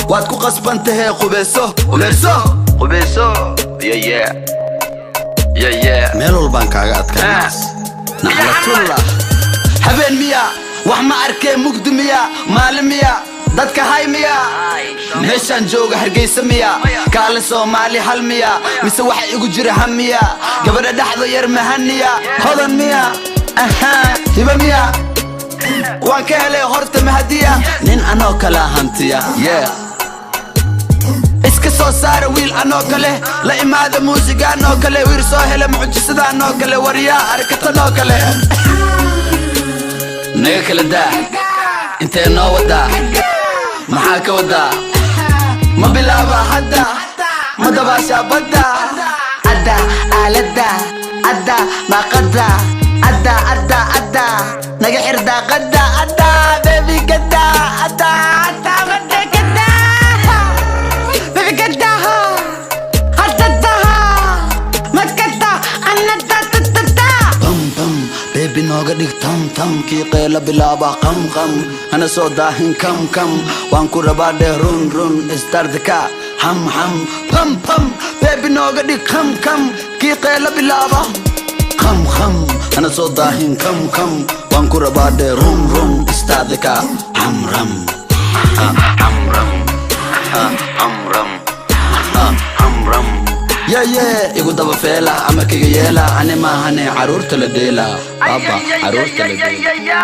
واتكو قصبنته قبيسو يا ميلو البنكاغا ادكاس نحلة الله حبين ميا وحما اركي مقدميا مالميا dadka hay miya meeshan jooga hargeysa miya kaalin Soomaali hal miya mise waxa igu jira hamiya gabadha dhaxdo yar mahaniya hodan miya hiba miya waan ka helay horta mahadiya nin anoo kala hantiya iska soo saar wiil anoo kale la imaada muusiga anoo kale wiir soo helay mucjisada anoo kale wariya arkata anoo kale naga kala daa intee noo wada maxaa wada ma bilaaba hadda ma dabaasha badda adda aalada adda ma qadda adda naga xirda qadda adda baby qadda adda qadda baby qadda hadda ma qadda anada bam baby noga dig tam ki qeela bilaaba qam ana soo daahin kam waan ku rabaa de run istardka ham pam baby noga dig kam ki qeela bilaaba qam ana soo daahin kam waan ku rabaa de run istardka hamram igu daba feela ama kiga yeela ani maahane caruurta la deela baba caruurta la deela